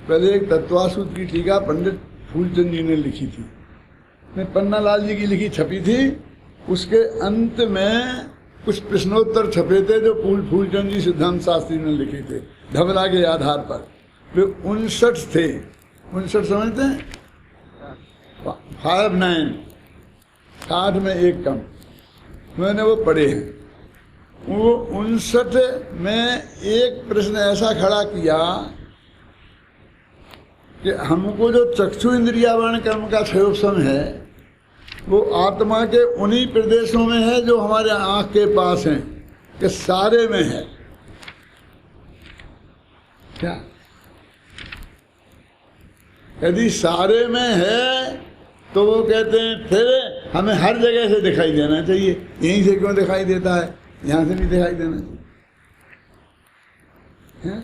पहले एक तत्वासूत्र की टीका पंडित फूलचंद जी ने लिखी थी, पन्ना लाल जी की लिखी छपी थी। उसके अंत में कुछ प्रश्नोत्तर छपे थे जो फूलचंद जी सिद्धांत शास्त्री ने लिखे थे धवला के आधार पर। वे 59 थे, 59 समझते हैं, 59, 60 में एक कम, मैंने वो पढ़े हैं। वो 59 में एक प्रश्न ऐसा खड़ा किया कि हमको जो चक्षु इंद्रियावरण कर्म का क्षयोपशम है वो आत्मा के उन्हीं प्रदेशों में है जो हमारे आंख के पास हैं, कि सारे में है क्या? यदि सारे में है तो वो कहते हैं फिर हमें हर जगह से दिखाई देना चाहिए। यहीं से क्यों दिखाई देता है, यहां से नहीं दिखाई देना चाहिए है?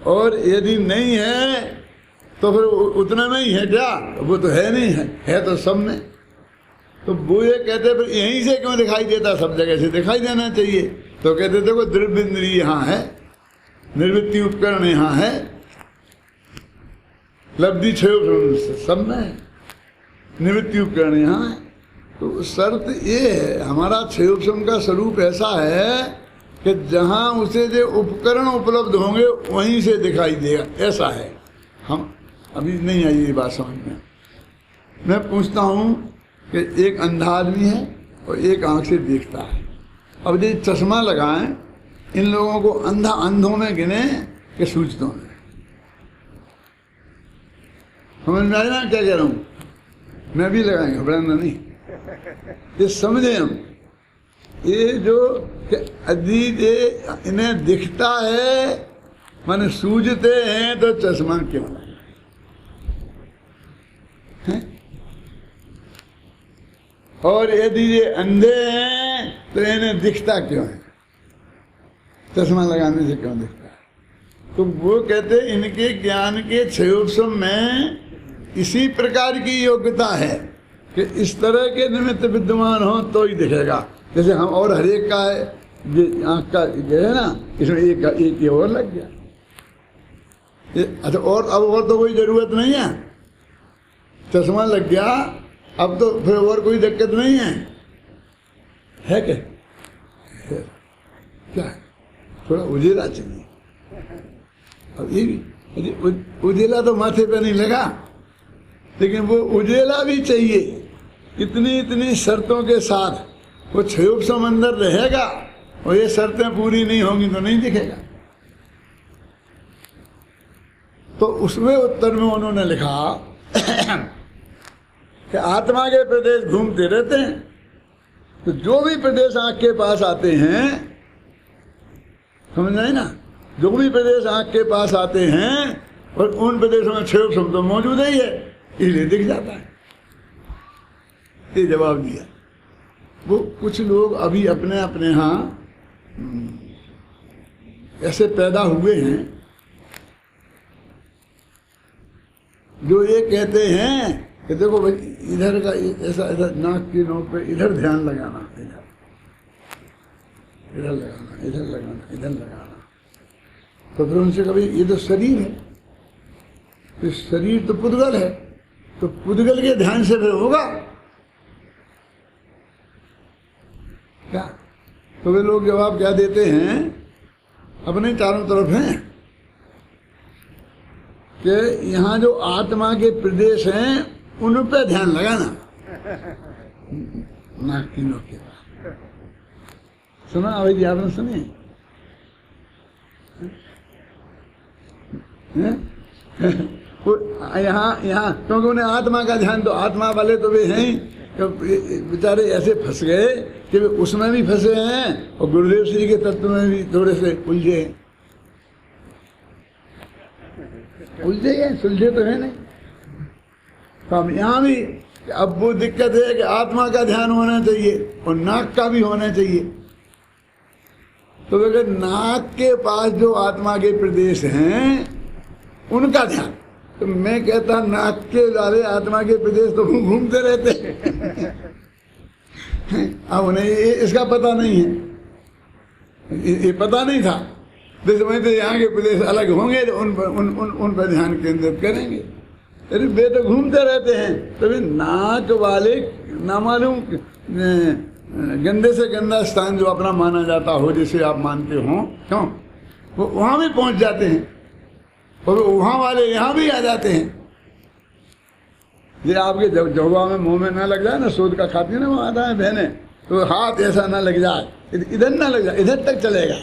और यदि नहीं है तो फिर उतना में ही है क्या? वो तो है नहीं, है तो सब में। तो वो ये कहते फिर यहीं से क्यों दिखाई देता, सब जगह से दिखाई देना चाहिए। तो कहते देखो द्रव्य इंद्रिय यहाँ है, निर्वृत्ति उपकरण यहाँ है, लब्धि क्षय सब में है, निवृत्ति उपकरण यहाँ है। तो शर्त ये है, हमारा क्षयोपशम का स्वरूप ऐसा है कि जहाँ उसे जो उपकरण उपलब्ध होंगे वहीं से दिखाई देगा, ऐसा है। हम अभी नहीं आई ये बात समझ में। मैं पूछता हूँ कि एक अंधा आदमी है और एक आंख से देखता है। अब ये चश्मा लगाएं, इन लोगों को अंधों में गिने कि सूझतों में? समझ में आए ना क्या कह रहा हूँ? मैं भी लगाएंगे, घबराना नहीं। ये समझे हम, ये जो अजीब इन्हें दिखता है माने सूझते हैं तो चश्मा क्यों है? और यदि ये अंधे हैं तो इन्हें दिखता क्यों है? चश्मा लगाने से क्यों दिखता है? तो वो कहते इनके ज्ञान के क्षयोपशम में इसी प्रकार की योग्यता है कि इस तरह के निमित्त विद्यमान हो तो ही दिखेगा। जैसे हम और हरेक का है, ये आँख का ये है ना, इसमें एक ये और लग गया। अच्छा, और अब और तो कोई जरूरत नहीं है, चश्मा लग गया, अब तो फिर और कोई दिक्कत नहीं है क्या? क्या है? थोड़ा उजेला चाहिए। अब ये भी उजेला तो माथे पे नहीं लगा, लेकिन वो उजेला भी चाहिए। इतनी शर्तों के साथ वो क्षयोपशम अंदर रहेगा, और ये शर्तें पूरी नहीं होंगी तो नहीं दिखेगा। तो उसमें उत्तर में उन्होंने लिखा कि आत्मा के प्रदेश घूमते रहते हैं, तो जो भी प्रदेश आंख के पास आते हैं, समझ आए ना, जो भी प्रदेश आंख के पास आते हैं और उन प्रदेशों में क्षयोपशम तो मौजूद ही है, इसलिए दिख जाता है। ये जवाब दिया। वो कुछ लोग अभी अपने यहाँ ऐसे पैदा हुए हैं जो ये कहते हैं कि देखो भाई इधर का ऐसा नाक की नोक पे इधर ध्यान लगाना, इधर लगाना, इधर लगाना, इधर लगाना। तो फिर उनसे कभी ये तो शरीर है, तो शरीर तो पुद्गल है, तो पुद्गल के ध्यान से फिर होगा क्या? तो वे लोग जवाब क्या देते हैं, अपने चारों तरफ हैं कि यहाँ जो आत्मा के प्रदेश हैं उन पे ध्यान लगाना, नाक की नोक के पास। सुना अवैध आपने सुनी? यहाँ क्योंकि उन्हें आत्मा का ध्यान, तो आत्मा वाले तो वे हैं बेचारे ऐसे फंस गए कि वे उसमें भी फंसे हैं और गुरुदेव श्री के तत्व में भी थोड़े से उलझे हैं। उलझे हैं, सुलझे तो है नहीं। तो हम यहाँ भी अब वो दिक्कत है कि आत्मा का ध्यान होना चाहिए और नाक का भी होना चाहिए। तो अगर नाक के पास जो आत्मा के प्रदेश हैं उनका ध्यान, तो मैं कहता नाक के वाले आत्मा के प्रदेश तो घूमते रहते अब उन्हें इसका पता नहीं है, ये पता नहीं था तो समझते यहाँ के प्रदेश अलग होंगे तो उन पर ध्यान केंद्रित करेंगे। अरे वे तो घूमते रहते हैं, तभी नाक वाले नामालूम गंदे से गंदा स्थान जो अपना माना जाता हो, जिसे आप मानते हो, क्यों वो वहाँ भी पहुँच जाते हैं और वहाँ वाले यहाँ भी आ जाते हैं। ये आपके जब जौबा में मुंह में ना लग जाए ना, सूद का खाती है ना वो आता है बहने, तो हाथ ऐसा ना लग जाए, इधर ना लग जाए, इधर तक चलेगा,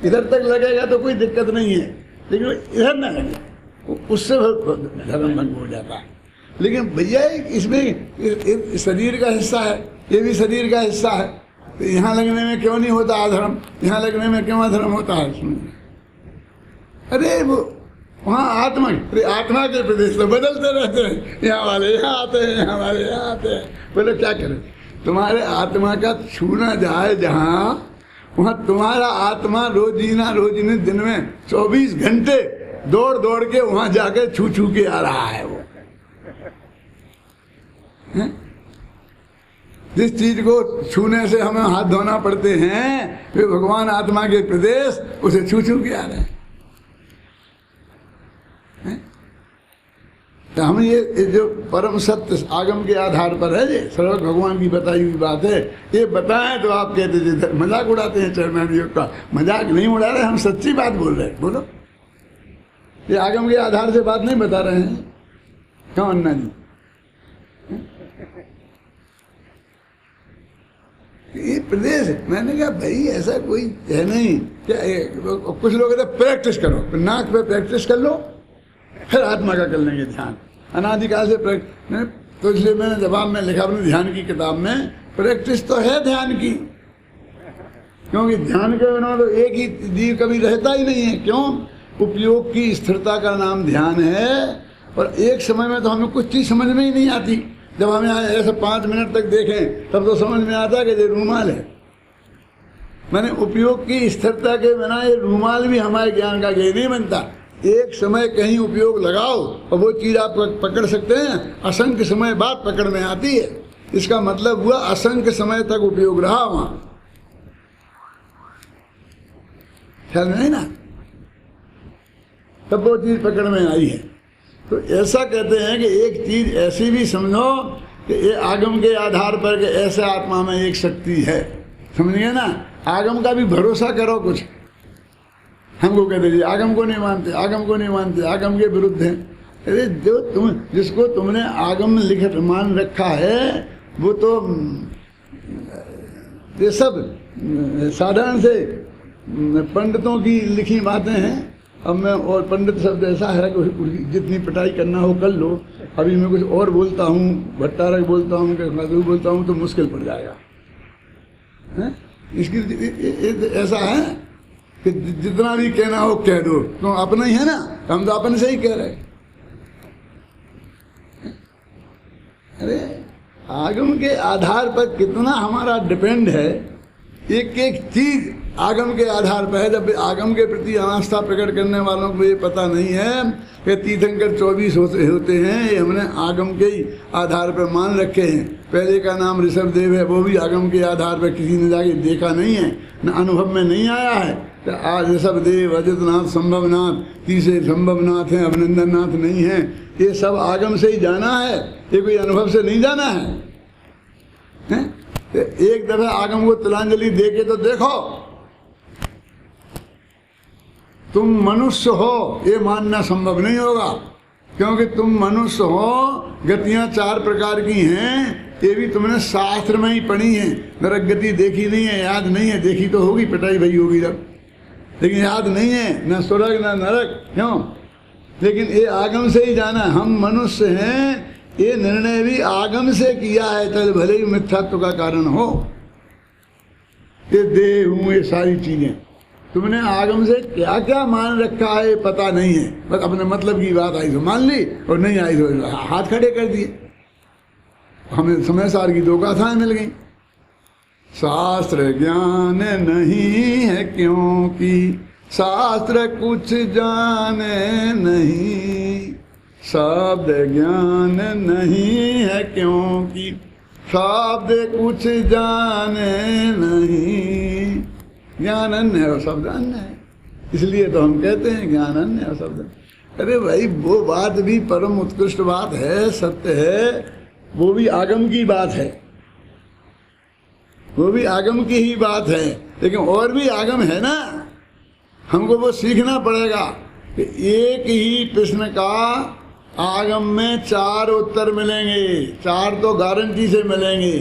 इधर तक लगेगा तो कोई दिक्कत नहीं है, लेकिन इधर ना लगे, उससे धर्म भंग हो जाता है। लेकिन भैया इसमें शरीर का हिस्सा है, ये भी शरीर का हिस्सा है, तो यहाँ लगने में क्यों नहीं होता अधर्म, यहाँ लगने में क्यों अधर्म होता है? अरे वो वहाँ आत्मा, अरे आत्मा के प्रदेश तो बदलते रहते हैं, यहाँ वाले यहाँ आते हैं, यहाँ वाले यहाँ आते हैं। बोले क्या करें, तुम्हारे आत्मा का छूना जाए जहाँ, वहाँ तुम्हारा आत्मा रोजीने दिन में 24 घंटे दौड़ दौड़ के वहाँ जाकर छू छू के आ रहा है। वो है? जिस चीज को छूने से हमें हाथ धोना पड़ते हैं, वे भगवान आत्मा के प्रदेश उसे छू छू के आ रहे हैं। तो हम ये जो परम सत्य आगम के आधार पर है, ये सर्व भगवान की बताई हुई बात है, ये बताएं तो आप कहते थे मजाक उड़ाते हैं। चरणान योग का मजाक नहीं उड़ा रहे, हम सच्ची बात बोल रहे हैं। बोलो, ये आगम के आधार से बात नहीं बता रहे हैं, क्यों अन्ना जी? ये प्रदेश, मैंने कहा भाई ऐसा कोई है नहीं क्या? कुछ लोग कहते प्रैक्टिस करो, नाक पे प्रैक्टिस कर लो, फिर आत्मा का कर लेंगे ध्यान। अनादिकाल से तो इसलिए मैंने जवाब में लिखा अपनी ध्यान की किताब में, प्रैक्टिस तो है ध्यान की, क्योंकि ध्यान के बिना तो एक ही जीव कभी रहता ही नहीं है। क्यों? उपयोग की स्थिरता का नाम ध्यान है। और एक समय में तो हमें कुछ चीज समझ में ही नहीं आती, जब हमें ऐसे 5 मिनट तक देखें तब तो समझ में आता है कि ये रूमाल है। मैंने उपयोग की स्थिरता के बिना ये रूमाल भी हमारे ज्ञान का ज्ञान नहीं बनता। एक समय कहीं उपयोग लगाओ और वो चीज आप पकड़ सकते हैं, असंख्य समय बाद पकड़ में आती है। इसका मतलब हुआ असंख्य समय तक उपयोग रहा वहां, ख्याल नहीं ना, तब वो चीज पकड़ में आई है। तो ऐसा कहते हैं कि एक चीज ऐसी भी समझो कि ये आगम के आधार पर कि ऐसे आत्मा में एक शक्ति है, समझिए ना। आगम का भी भरोसा करो कुछ। हमको कहते जी आगम को नहीं मानते, आगम को नहीं मानते, आगम के विरुद्ध हैं। अरे जो जिसको तुमने आगम लिखित मान रखा है, वो तो ये सब साधारण से पंडितों की लिखी बातें हैं। अब मैं, और पंडित शब्द ऐसा है कि जितनी पिटाई करना हो कर लो। अभी मैं कुछ और बोलता हूँ, भट्टारक बोलता हूँ, कि बोलता हूँ तो मुश्किल पड़ जाएगा है? इसकी ऐसा है कि जितना भी कहना हो कह दो, तो अपना ही है ना, हम तो अपने से ही कह रहे। अरे आगम के आधार पर कितना हमारा डिपेंड है, एक एक चीज आगम के आधार पर है। जब आगम के प्रति आस्था प्रकट करने वालों को ये पता नहीं है कि तीर्थंकर 24 होते हैं, ये हमने आगम के ही आधार पर मान रखे हैं। पहले का नाम ऋषभ देव है, वो भी आगम के आधार पर किसी ने जाके देखा नहीं है, न अनुभव में नहीं आया है। तो आज ऋषभ देव, अजितनाथ, संभवनाथ, तीसरे संभवनाथ हैं, अभिनंदन नाथ नहीं है। ये सब आगम से ही जाना है, ये कोई अनुभव से नहीं जाना है। एक दफा आगम को तिलांजलि दे के तो देखो। तुम मनुष्य हो ये मानना संभव नहीं होगा, क्योंकि तुम मनुष्य हो। गतियां 4 प्रकार की हैं, ये भी तुमने शास्त्र में ही पढ़ी है। नरक गति देखी नहीं है, याद नहीं है, देखी तो होगी, पिटाई भई होगी जब, लेकिन याद नहीं है, न स्वर्ग न नरक। क्यों? लेकिन ये आगम से ही जाना। हम मनुष्य हैं, ये निर्णय भी आगम से किया है, चल भले ही मिथ्यात्व का कारण हो। ये देह हूँ, ये सारी चीजें तुमने आगम से क्या क्या मान रखा है पता नहीं है। बस अपने मतलब की बात आई तो मान ली, और नहीं आई तो हाथ खड़े कर दिए। हमें समय सार की 2 गाथाएं मिल गई। शास्त्र ज्ञान नहीं है क्योंकि शास्त्र कुछ जाने नहीं, शब्द ज्ञान नहीं है क्योंकि शब्द कुछ जाने नहीं। ज्ञान अन्य है और शब्द अन्य है। इसलिए तो हम कहते हैं ज्ञानन्य शब्द। अरे भाई वो बात भी परम उत्कृष्ट बात है, सत्य है, वो भी आगम की बात है, वो भी आगम की ही बात है। लेकिन और भी आगम है ना, हमको वो सीखना पड़ेगा कि एक ही प्रश्न का आगम में 4 उत्तर मिलेंगे, 4 तो गारंटी से मिलेंगे।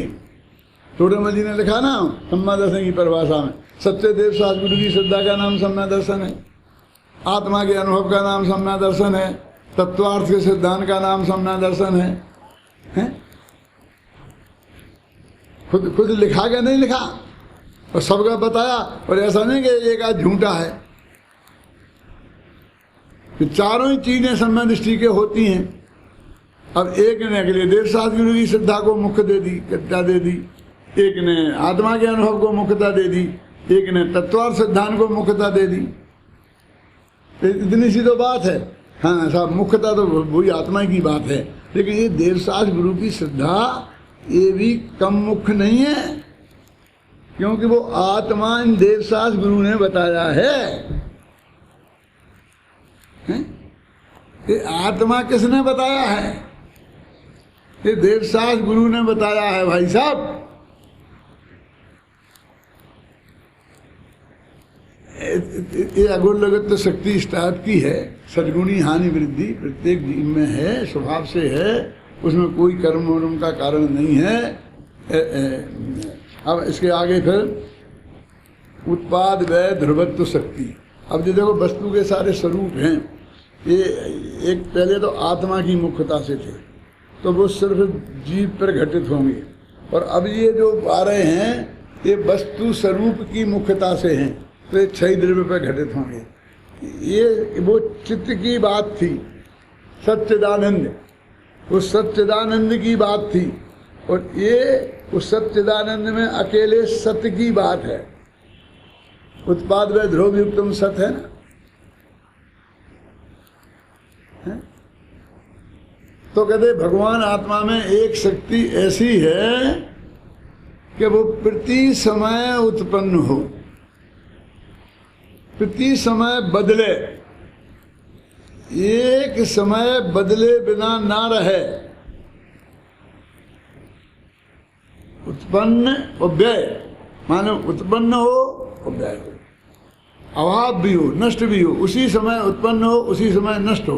टोडरमल जी ने लिखा ना सम्मा दर्शन की परिभाषा में, सत्यदेव शास्त्र गुरु की श्रद्धा का नाम सम्मा दर्शन है, आत्मा के अनुभव का नाम सम्मा दर्शन है, तत्वार्थ के सिद्धांत का नाम सम्मा दर्शन है? खुद लिखा क्या नहीं लिखा, और सबका बताया। और ऐसा नहीं कि एक आध झूठा है, कि चारों ही चीजें सम्मा दृष्टि के होती हैं। अब एक ने अगले देव शास्त्र गुरु की श्रद्धा को मुख्य दे दी, कट्टा दे दी, एक ने आत्मा के अनुभव को मुख्यता दे दी, एक ने तत्वार्थ सिद्धांत को मुख्यता दे दी। इतनी सी तो बात है। हाँ साहब, मुख्यता तो वही आत्मा की बात है। लेकिन ये देवशास्त्र गुरु की श्रद्धा ये भी कम मुख्य नहीं है, क्योंकि वो आत्मा इन देवशास्त्र गुरु ने बताया है। ये आत्मा किसने बताया है? ये देवशास्त्र गुरु ने बताया है भाई साहब। ये अगोलगत तो शक्ति इस टाइप की है, सद्गुणी हानि वृद्धि प्रत्येक जीव में है, स्वभाव से है, उसमें कोई कर्म वर्म का कारण नहीं है। अब इसके आगे फिर उत्पाद व्यय ध्रुवत्व शक्ति। अब ये देखो वस्तु के सारे स्वरूप हैं, ये एक पहले तो आत्मा की मुख्यता से थे, तो वो सिर्फ जीव पर घटित होंगे, और अब ये जो आ रहे हैं ये वस्तु स्वरूप की मुख्यता से हैं, तो ये 6 द्रव्य पर घटित होंगे। ये वो चित्त की बात थी, सच्चिदानंद, वो सच्चिदानंद की बात थी, और ये उस सच्चिदानंद में अकेले सत्य की बात है। उत्पाद व ध्रुव युक्तम सत्य है ना, है? तो कहते भगवान आत्मा में एक शक्ति ऐसी है कि वो प्रति समय उत्पन्न हो, प्रति समय बदले, एक समय बदले बिना ना रहे। उत्पन्न और व्यय माने उत्पन्न हो और व्यय हो, अभाव भी हो नष्ट भी हो, उसी समय उत्पन्न हो उसी समय नष्ट हो।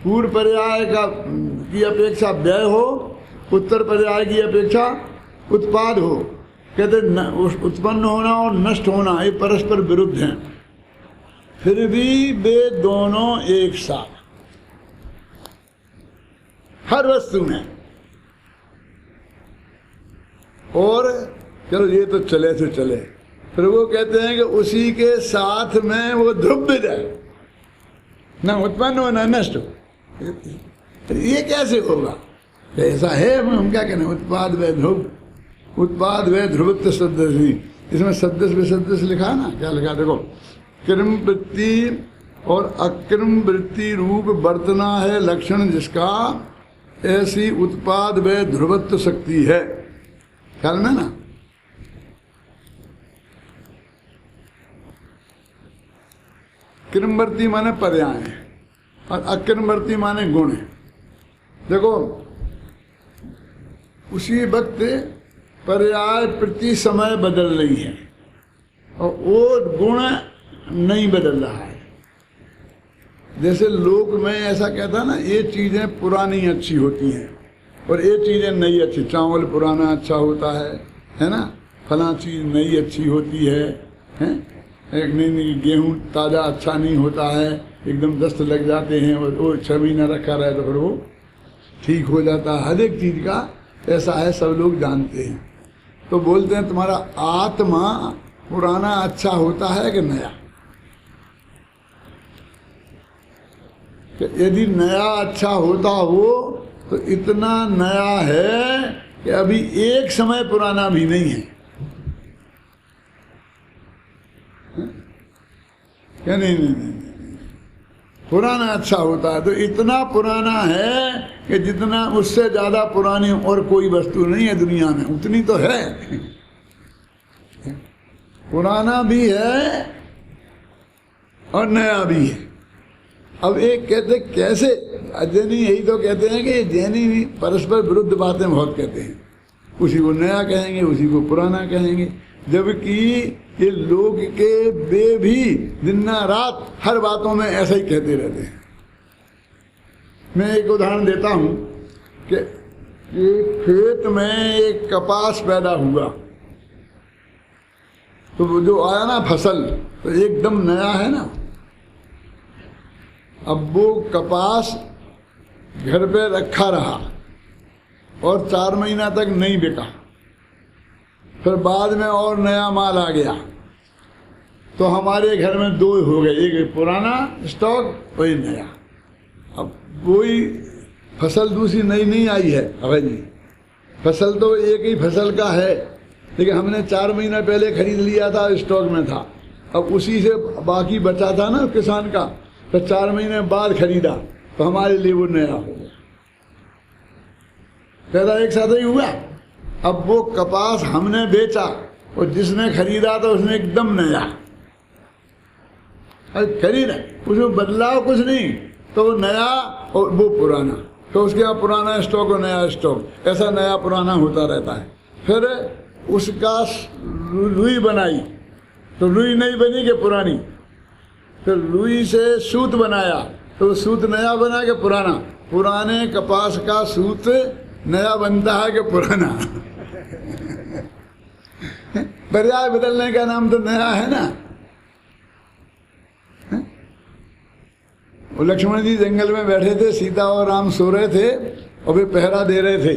पूर्व पर्याय की अपेक्षा व्यय हो, उत्तर पर्याय की अपेक्षा उत्पाद हो। कहते उत्पन्न होना और नष्ट होना ये परस्पर विरुद्ध हैं, फिर भी वे दोनों एक साथ हर वस्तु में। और चलो ये तो चले तो चले, फिर वो कहते हैं कि उसी के साथ में वो ध्रुव भी जाए, न उत्पन्न हो न नष्ट हो। ये कैसे होगा? ऐसा है, हम क्या कहने, उत्पाद व ध्रुव, उत्पाद व ध्रुवत्व सदृशी। इसमें सदृश विसदृश लिखा ना, क्या लिखा देखो, कृम वृत्ति और अकृम वृत्ति रूप वर्तना है लक्षण जिसका, ऐसी उत्पाद व ध्रुवत्व शक्ति है। ख्याल में ना, कृमवर्ती माने पर्याय और अकृमवर्ती माने गुण। देखो उसी वक्त पर्याय प्रति समय बदल रही है और वो गुण नहीं बदल रहा है। जैसे लोक में ऐसा कहता ना, ये चीजें पुरानी अच्छी होती हैं और ये चीजें नई अच्छी, चावल पुराना अच्छा होता है ना, फला चीज नई अच्छी होती है, एक नहीं गेहूँ ताज़ा अच्छा नहीं होता है, एकदम दस्त लग जाते हैं और वो 6 महीना रखा रहे तो फिर वो ठीक हो जाता है। हर एक चीज़ का ऐसा है, सब लोग जानते हैं। तो बोलते हैं तुम्हारा आत्मा पुराना अच्छा होता है कि नया? यदि नया अच्छा होता हो तो इतना नया है कि अभी एक समय पुराना भी नहीं है, क्या नहीं, नहीं, नहीं, नहीं। पुराना अच्छा होता है तो इतना पुराना है कि जितना उससे ज्यादा पुरानी और कोई वस्तु नहीं है दुनिया में, उतनी तो है। पुराना भी है और नया भी है। अब एक कहते कैसे, जैनी यही तो कहते हैं कि जैनी भी परस्पर विरुद्ध बातें बहुत कहते हैं, उसी को नया कहेंगे, उसी को पुराना कहेंगे, जबकि ये लोग के वे भी दिन रात हर बातों में ऐसा ही कहते रहते हैं। मैं एक उदाहरण देता हूँ कि एक खेत में एक कपास पैदा हुआ, तो वो जो आया ना फसल, तो एकदम नया है ना। अब वो कपास घर पे रखा रहा और 4 महीना तक नहीं बिका, फिर बाद में और नया माल आ गया, तो हमारे घर में 2 हो गए, एक पुराना स्टॉक और नया। अब कोई फसल दूसरी नई नहीं आई है, अबे जी फसल तो एक ही फसल का है, लेकिन हमने 4 महीना पहले खरीद लिया था, स्टॉक में था, अब उसी से बाकी बचा था ना किसान का, तो 4 महीने बाद खरीदा, तो हमारे लिए वो नया हो गया। पैदा एक साथ ही हुआ। अब वो कपास हमने बेचा और जिसने खरीदा तो उसने एकदम नया खरीदा, उसमें बदलाव कुछ नहीं, तो वो नया और वो पुराना, तो उसके यहाँ पुराना स्टॉक और नया स्टॉक, ऐसा नया पुराना होता रहता है। फिर उसका रुई बनाई, तो रुई नहीं बनी कि पुरानी, फिर रुई से सूत बनाया, तो सूत नया बना के पुराना, पुराने कपास का सूत नया बनता है कि पुराना। पर्याय बदलने का नाम तो नया है ना। वो लक्ष्मण जी जंगल में बैठे थे, सीता और राम सो रहे थे और वे पहरा दे रहे थे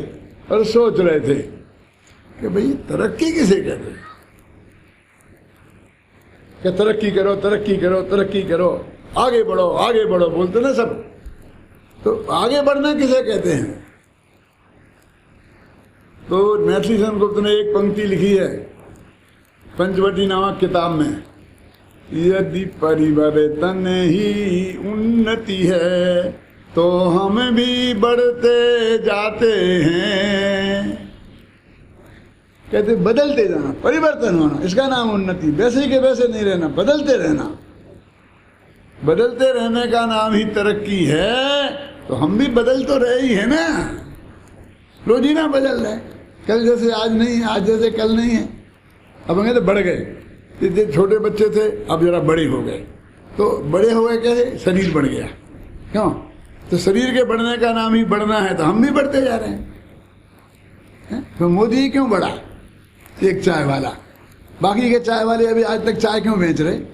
और सोच रहे थे कि भाई तरक्की किसे कहते हैं, कि तरक्की करो तरक्की करो तरक्की करो, आगे बढ़ो बोलते ना सब, तो आगे बढ़ना किसे कहते हैं। तो मैथिली संस्कृत ने एक पंक्ति लिखी है पंचवटी नामक किताब में, यदि परिवर्तन ही उन्नति है तो हम भी बढ़ते जाते हैं। कहते बदलते जाना, परिवर्तन होना, इसका नाम उन्नति। वैसे ही के वैसे नहीं रहना, बदलते रहना, बदलते रहने का नाम ही तरक्की है। तो हम भी बदल तो रहे ही है ना, रोज ही ना बदल रहे, कल जैसे आज नहीं है, आज जैसे कल नहीं है। अब हम तो बढ़ गए, इतने छोटे बच्चे थे अब जरा बड़े हो गए, तो बड़े हो गए कैसे, शरीर बढ़ गया, क्यों, तो शरीर के बढ़ने का नाम ही बढ़ना है, तो हम भी बढ़ते जा रहे हैं। तो मोदी क्यों बढ़ा, एक चाय वाला, बाकी के चाय वाले अभी आज तक चाय क्यों बेच रहे हैं?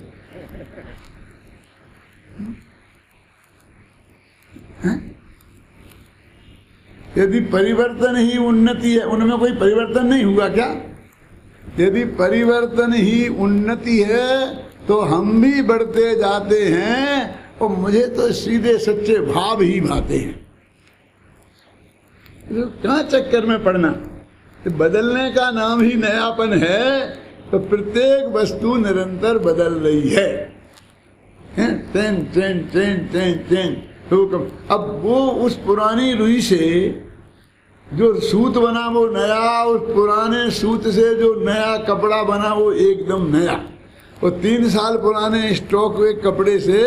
यदि परिवर्तन ही उन्नति है, उनमें कोई परिवर्तन नहीं हुआ क्या? यदि परिवर्तन ही उन्नति है तो हम भी बढ़ते जाते हैं, और मुझे तो सीधे सच्चे भाव ही भाते हैं। तो कहाँ चक्कर में पड़ना, तो बदलने का नाम ही नयापन है। तो प्रत्येक वस्तु निरंतर बदल रही है, train train train train train. अब वो उस पुरानी रुई से जो सूत बना वो नया, उस पुराने सूत से जो नया कपड़ा बना वो एकदम नया। और 3 साल पुराने स्टॉक हुए कपड़े से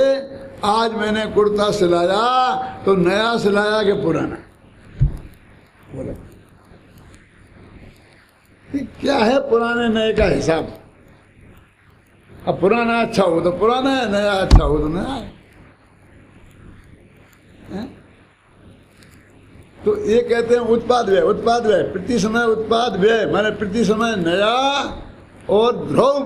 आज मैंने कुर्ता सिलाया तो नया सिलाया कि पुराना, बोला क्या है पुराने नए का हिसाब। अब पुराना अच्छा हो तो पुराना है, नया अच्छा हो तो नया है। तो ये कहते हैं उत्पाद व्यय, उत्पाद व्यय, प्रति समय उत्पाद व्यय माने प्रति समय नया और ध्रुव,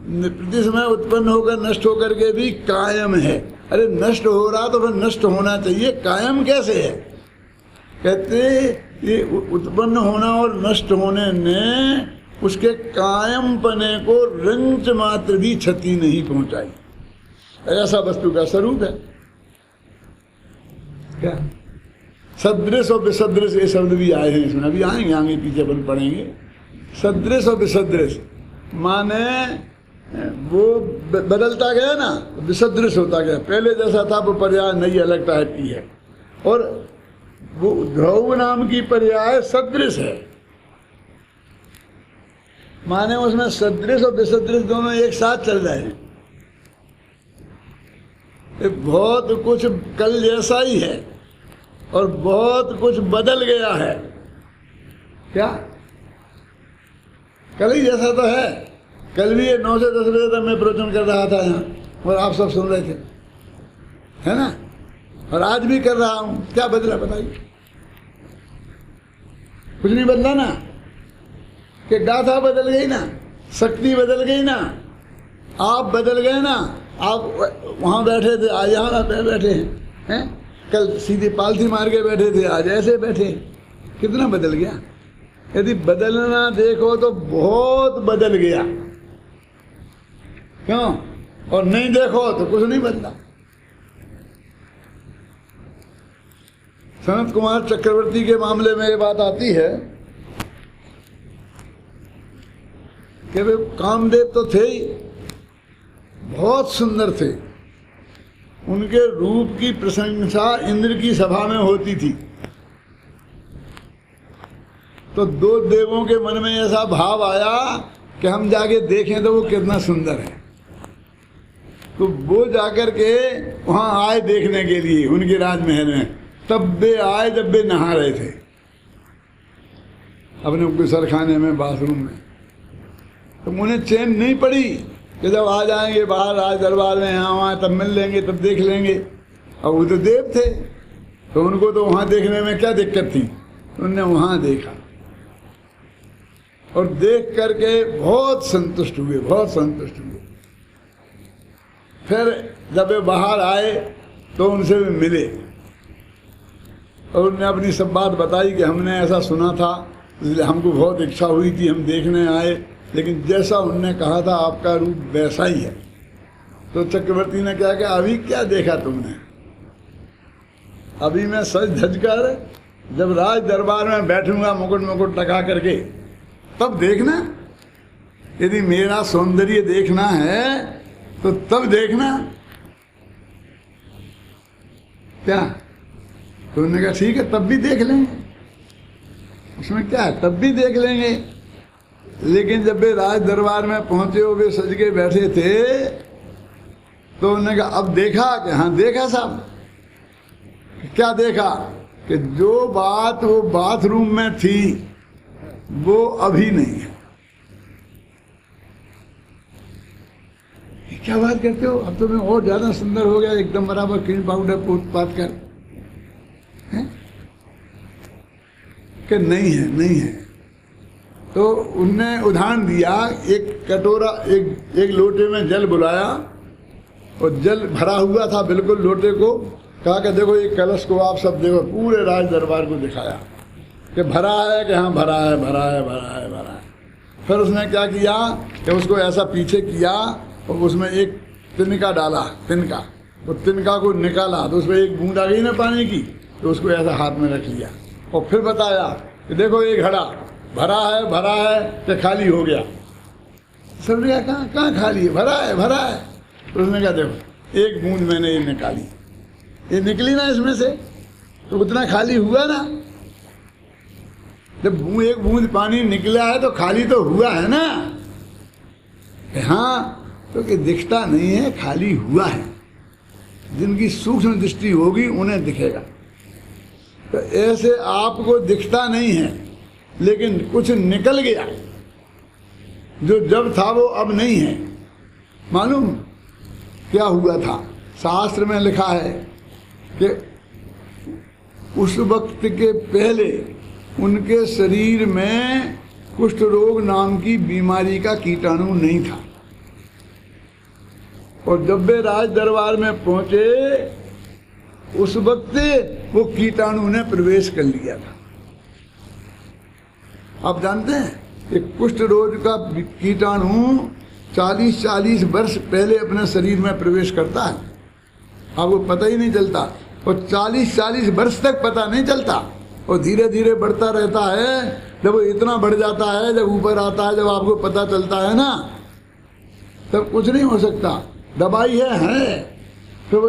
प्रति समय उत्पन्न होकर नष्ट होकर के भी कायम है। अरे नष्ट हो रहा तो फिर नष्ट होना चाहिए, कायम कैसे है? कहते ये उत्पन्न होना और नष्ट होने ने उसके कायम पने को रंच मात्र भी क्षति नहीं पहुंचाई। ऐसा वस्तु का स्वरूप है क्या? सदृश और विसदृश ये शब्द भी आए हैं इसमें, अभी आएंगे, आगे पीछे अपन पढ़ेंगे। सदृश और विसदृश माने वो बदलता गया ना, विसदृश होता गया। पहले जैसा था वो पर्याय नई अलग टाइप की है, और वो ध्रुव नाम की पर्याय सदृश है, माने उसमें सदृश और विसदृश दोनों एक साथ चल रहे हैं। ये बहुत कुछ कल जैसा ही है और बहुत कुछ बदल गया है। क्या कल ही जैसा तो है। कल भी ये 9 से 10 बजे तक मैं प्रवचन कर रहा था यहाँ और आप सब सुन रहे थे, है ना? और आज भी कर रहा हूँ। क्या बदला बताइए? कुछ नहीं बदला ना। कि गाथा बदल गई ना, शक्ति बदल गई ना, आप बदल गए ना। आप वहाँ बैठे थे, आज यहाँ बैठे हैं। कल सीधी पालथी मार के बैठे थे, आज ऐसे बैठे। कितना बदल गया। यदि बदलना देखो तो बहुत बदल गया। क्यों? और नहीं देखो तो कुछ नहीं बदला। सनत कुमार चक्रवर्ती के मामले में ये बात आती है कि वे कामदेव तो थे ही, बहुत सुंदर थे। उनके रूप की प्रशंसा इंद्र की सभा में होती थी। तो 2 देवों के मन में ऐसा भाव आया कि हम जाके देखें तो वो कितना सुंदर है। तो वो जाकर के वहाँ आए देखने के लिए उनके राजमहल में। तब वे आए जब वे नहा रहे थे अपने गुसलखाने में, बाथरूम में। तो उन्हें चैन नहीं पड़ी कि जब आ जाएंगे बाहर राज दरबार में, यहाँ वहाँ, तब मिल लेंगे, तब देख लेंगे। अब वो तो देव थे तो उनको तो वहाँ देखने में क्या दिक्कत थी। उनने वहाँ देखा और देख करके बहुत संतुष्ट हुए, बहुत संतुष्ट हुए। फिर जब वे बाहर आए तो उनसे भी मिले और उन्होंने अपनी सब बात बताई कि हमने ऐसा सुना था, इसलिए हमको बहुत इच्छा हुई थी, हम देखने आए, लेकिन जैसा उनने कहा था आपका रूप वैसा ही है। तो चक्रवर्ती ने क्या कहा, अभी क्या देखा तुमने? अभी मैं सज धज कर जब राज दरबार में बैठूंगा मुकुट मुकुट लगा करके, तब देखना। यदि मेरा सौंदर्य देखना है तो तब देखना। क्या? तो उन्होंने कहा ठीक है, तब भी देख लेंगे, उसमें क्या है, तब भी देख लेंगे। लेकिन जब वे राज दरबार में पहुंचे हो, वे सज के बैठे थे, तो उन्होंने कहा अब देखा? कि हाँ देखा साहब। क्या देखा? कि जो बात वो बाथरूम में थी वो अभी नहीं है। क्या बात करते हो, अब तो मैं और ज्यादा सुंदर हो गया, एकदम बराबर क्रीम पाउडर पोत पात कर। कि नहीं है, नहीं है। तो उनने उदाहरण दिया, एक कटोरा, एक लोटे में जल बुलाया और जल भरा हुआ था बिल्कुल लोटे को। कहा कि देखो ये कलश को आप सब देखो, पूरे राज दरबार को दिखाया कि भरा है, कि हाँ भरा है, भरा है, भरा है, भरा है। फिर उसने क्या किया कि उसको ऐसा पीछे किया और उसमें एक तिनका डाला, तिनका, वो तिनका को निकाला तो उसमें एक बूंद आ गई ना पानी की, तो उसको ऐसा हाथ में रख लिया और फिर बताया कि देखो ये घड़ा भरा है कि खाली हो गया। सब ने कहा कहाँ खाली है, भरा है, भरा है। तो उसने कहा देखो एक बूंद मैंने ये निकाली, ये निकली ना इसमें से, तो उतना खाली हुआ ना। जब एक बूंद पानी निकला है तो खाली तो हुआ है ना। हाँ, तो कि दिखता नहीं है, खाली हुआ है। जिनकी सूक्ष्म दृष्टि होगी उन्हें दिखेगा। तो ऐसे आपको दिखता नहीं है, लेकिन कुछ निकल गया, जो जब था वो अब नहीं है। मालूम क्या हुआ था? शास्त्र में लिखा है कि उस वक्त के पहले उनके शरीर में कुष्ठ रोग नाम की बीमारी का कीटाणु नहीं था, और जब वे राज दरबार में पहुंचे उस वक्त वो कीटाणु ने प्रवेश कर लिया था। आप जानते हैं कि कुष्ठ रोग का कीटाणु 40-40 वर्ष पहले अपने शरीर में प्रवेश करता है, आपको पता ही नहीं चलता, और 40-40 वर्ष तक पता नहीं चलता, और धीरे धीरे बढ़ता रहता है। जब वो इतना बढ़ जाता है, जब ऊपर आता है, जब आपको पता चलता है ना, तब कुछ नहीं हो सकता। दवाई है तो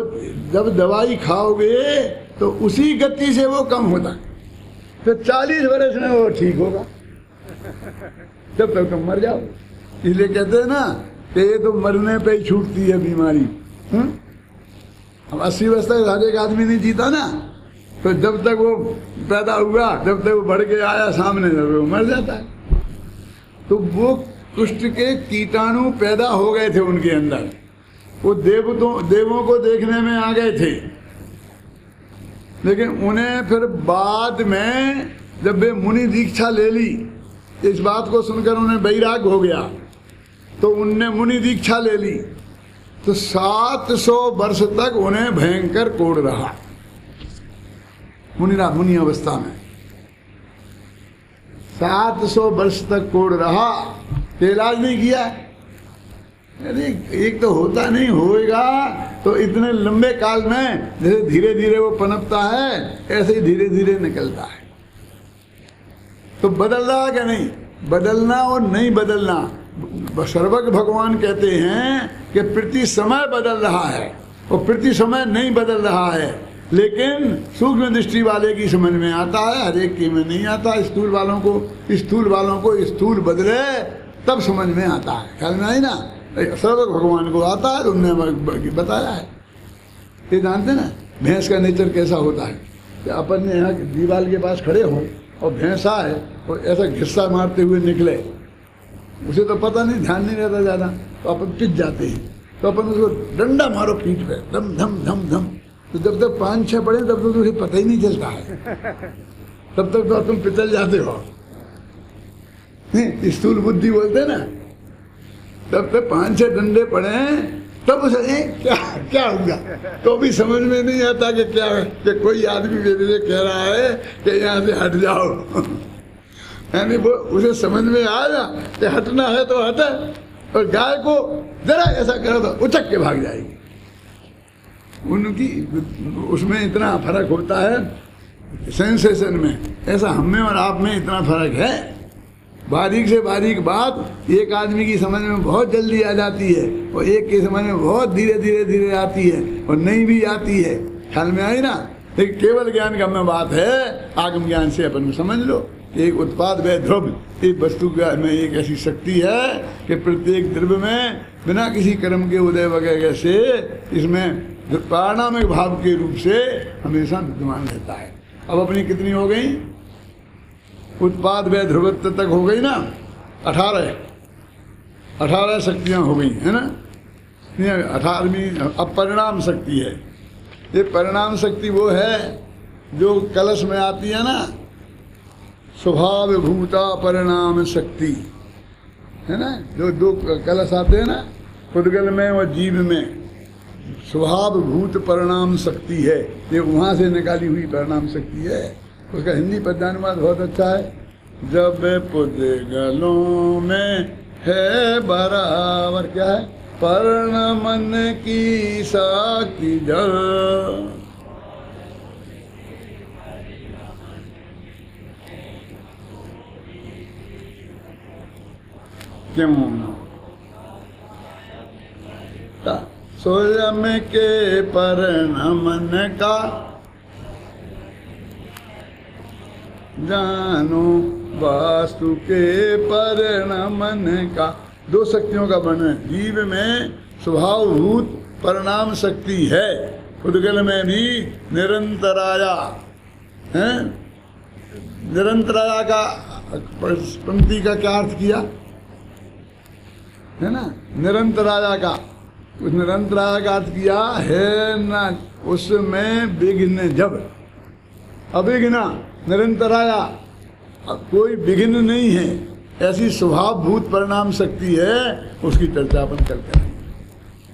जब दवाई खाओगे तो उसी गति से वो कम होता है, तो 40 वर्ष में वो ठीक होगा, तब तक तुम मर जाओ। इसलिए कहते हैं ना कि ये तो मरने पे ही छूटती है बीमारी। अब 80 वर्ष तक हर एक आदमी नहीं जीता ना, तो जब तक वो पैदा हुआ, जब तक वो बढ़ के आया सामने, जब वो मर जाता है। तो वो कुष्ठ के कीटाणु पैदा हो गए थे उनके अंदर, वो देवों को देखने में आ गए थे, लेकिन उन्हें फिर बाद में जब वे मुनि दीक्षा ले ली, इस बात को सुनकर उन्हें वैराग्य हो गया, तो उनने मुनि दीक्षा ले ली, तो 700 वर्ष तक उन्हें भयंकर कोढ़ रहा मुनि अवस्था में। 700 वर्ष तक कोढ़ रहा, इलाज नहीं किया। अरे एक तो होता नहीं, होएगा तो इतने लंबे काल में जैसे धीरे धीरे वो पनपता है, ऐसे ही धीरे धीरे निकलता है। तो बदल रहा क्या नहीं, बदलना और नहीं बदलना। सर्वज्ञ भगवान कहते हैं कि प्रति समय बदल रहा है और प्रति समय नहीं बदल रहा है, लेकिन सूक्ष्म दृष्टि वाले की समझ में आता है, हर एक की में नहीं आता। स्थूल वालों को स्थूल बदले तब समझ में आता है, ख्याल में आई ना। सर्वज्ञ भगवान को आता है, उन्होंने बताया है। ये जानते ना भैंस का नेचर कैसा होता है कि अपन ने यहाँ दीवार के पास खड़े हों और भैंस आए और ऐसा घिस्सा मारते हुए निकले, उसे तो पता नहीं, ध्यान नहीं रहता ज़्यादा, तो अपन पिट जाते हैं। तो अपन उसको डंडा मारो पीठ पे, धम धम धम धम, तो जब तक 5-6 पड़े तब तक तुझे पता ही नहीं चलता है, तब तक तो तुम पितल जाते हो। स्थूल बुद्धि बोलते ना, तब तक 5-6 डंडे पड़े तब उसे क्या होगा, तो भी समझ में नहीं आता कि क्या है, कि कोई आदमी मेरे कह रहा है कि यहाँ से हट जाओ। यानी वो उसे समझ में आया कि हटना है तो हटे, और गाय को जरा ऐसा करो तो उचक के भाग जाएगी। उनकी उसमें इतना फर्क होता है सेंसेशन में, ऐसा हम में और आप में इतना फर्क है। बारीक से बारीक बात एक आदमी की समझ में बहुत जल्दी आ जाती है और एक की समझ में बहुत धीरे धीरे धीरे आती है और नहीं भी आती है, ख्याल में आई ना। लेकिन केवल ज्ञान का में बात है, आगम ज्ञान से अपन को समझ लो। एक उत्पाद व द्रव्य, एक वस्तु में एक ऐसी शक्ति है कि प्रत्येक द्रव्य में बिना किसी कर्म के उदय वगैरह से इसमें प्राणामिक भाव के रूप से हमेशा विद्यमान रहता है। अब अपनी कितनी हो गई, उत्पाद व ध्रुवत्व तक हो गई ना, 18 शक्तियाँ हो गई है ना। 18वीं अब परिणाम शक्ति है। ये परिणाम शक्ति वो है जो कलश में आती है ना, स्वभाव भूता परिणाम शक्ति है ना। जो 2 कलश आते हैं ना, पुद्गल में और जीव में, स्वभाव भूत परिणाम शक्ति है, ये वहाँ से निकाली हुई परिणाम शक्ति है। उसका हिंदी पद्यानुवाद बहुत अच्छा है। जब पुद्गलों में है बराबर, क्या है, परिणमन की शक्ति जल, क्यों स्वयं के परिणमन का जानो, वास्तु के परिणमन का। 2 शक्तियों का वर्णन, जीव में स्वभावभूत परिणाम शक्ति है, पुद्गल में भी निरंतराया है। निरंतराया का पंक्ति का क्या अर्थ किया है ना, निरंतराया का, उस निरंतराया का अर्थ किया है ना, उसमें विघ्न जब, अविघ्ना निरंतराया, कोई विघ्न नहीं है, ऐसी स्वभावभूत परिणाम शक्ति है, उसकी चर्चा अपन करते हैं।